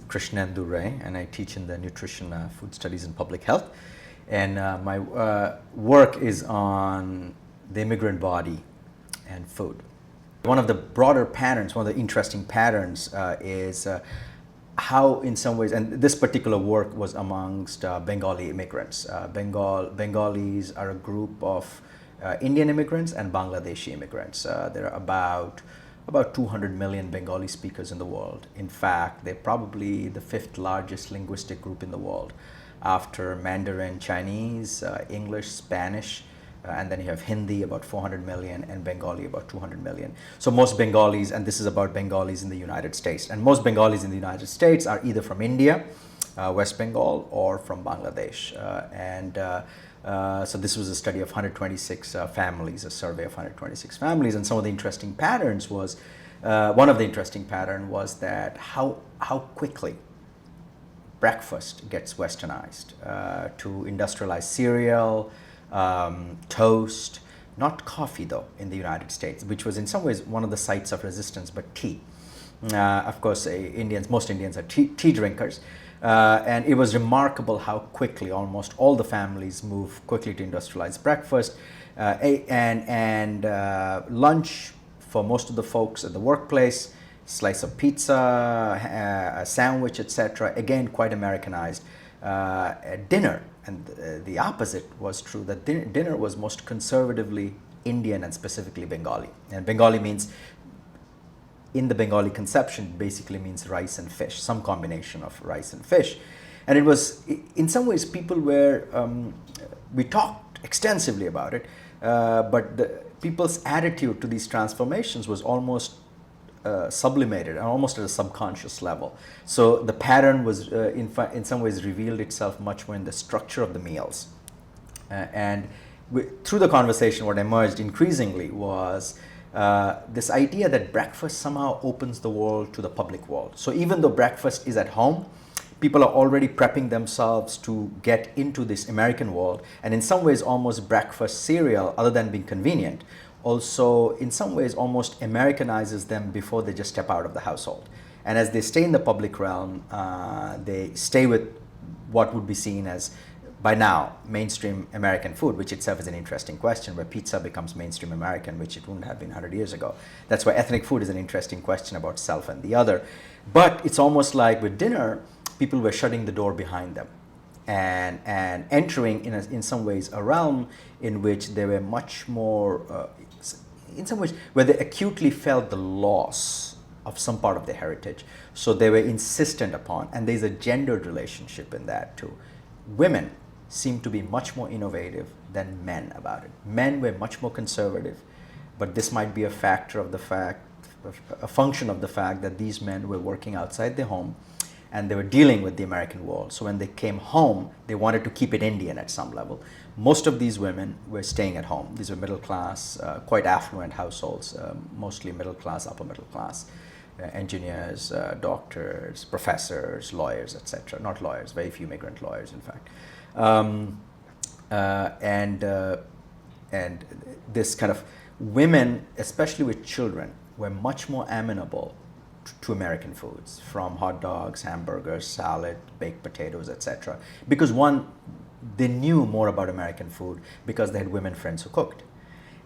Krishnendu Ray, and I teach in the Nutrition, Food Studies and Public Health. And my work is on the immigrant body and food. One of the broader patterns, one of the interesting patterns is how in some ways, and this particular work was amongst Bengali immigrants. Bengalis are a group of Indian immigrants and Bangladeshi immigrants. There are about 200 million Bengali speakers in the world. In fact, they're probably the fifth largest linguistic group in the world after Mandarin, Chinese, English, Spanish, and then you have Hindi, about 400 million, and Bengali, about 200 million. So most Bengalis, and this is about Bengalis in the United States, and most Bengalis in the United States are either from India, West Bengal, or from Bangladesh. So this was a study of 126 families, a survey of 126 families, and some of the interesting patterns was, one of the interesting pattern was that how quickly breakfast gets westernized to industrialized cereal, toast, not coffee though in the United States, which was in some ways one of the sites of resistance, but tea. Of course, most Indians are tea drinkers. And it was remarkable how quickly almost all the families move quickly to industrialized breakfast and lunch for most of the folks at the workplace, slice of pizza, a sandwich, etc. Again, quite Americanized. Dinner, and the opposite was true, that dinner was most conservatively Indian and specifically Bengali. And Bengali means, in the Bengali conception, basically means rice and fish, some combination of rice and fish. And it was, in some ways, people were, we talked extensively about it, but people's attitude to these transformations was almost sublimated and almost at a subconscious level. So the pattern was, in some ways, revealed itself much more in the structure of the meals. Through the conversation, what emerged increasingly was this idea that breakfast somehow opens the world to the public world. So even though breakfast is at home, people are already prepping themselves to get into this American world, and in some ways almost breakfast cereal, other than being convenient, also in some ways almost Americanizes them before they just step out of the household. And as they stay in the public realm, they stay with what would be seen as, by now, mainstream American food, which itself is an interesting question, where pizza becomes mainstream American, which it wouldn't have been 100 years ago. That's why ethnic food is an interesting question about self and the other. But it's almost like with dinner, people were shutting the door behind them and entering, in some ways, a realm in which they were much more, in some ways, where they acutely felt the loss of some part of their heritage. So they were insistent upon, and there's a gendered relationship in that too. Women seem to be much more innovative than men about it. Men were much more conservative, but this might be a factor of the fact, a function of the fact that these men were working outside their home and they were dealing with the American world. So when they came home, they wanted to keep it Indian at some level. Most of these women were staying at home. These were middle class, quite affluent households, mostly middle class, upper middle class, engineers, doctors, professors, lawyers, etc. Not lawyers, very few immigrant lawyers, in fact. And this kind of women, especially with children, were much more amenable to American foods, from hot dogs, hamburgers, salad, baked potatoes, etc. Because one, they knew more about American food because they had women friends who cooked.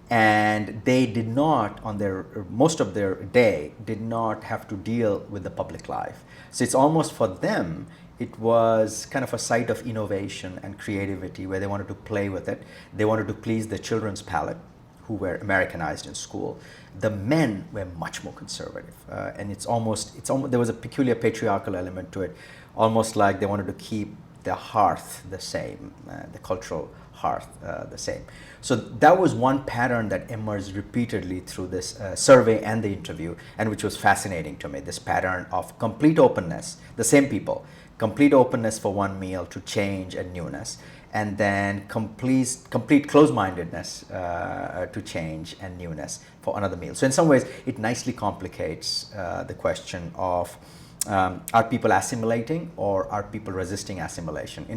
And they did not, on their, most of their day, did not have to deal with the public life. So it's almost for them, it was kind of a site of innovation and creativity where they wanted to play with it. They wanted to please the children's palate, who were Americanized in school. The men were much more conservative. And it's almost, there was a peculiar patriarchal element to it, almost like they wanted to keep the hearth the same, the cultural hearth the same. So that was one pattern that emerged repeatedly through this survey and the interview, and which was fascinating to me, this pattern of complete openness, the same people, complete openness for one meal to change and newness, and then complete close-mindedness to change and newness for another meal. So in some ways, it nicely complicates the question of are people assimilating or are people resisting assimilation? In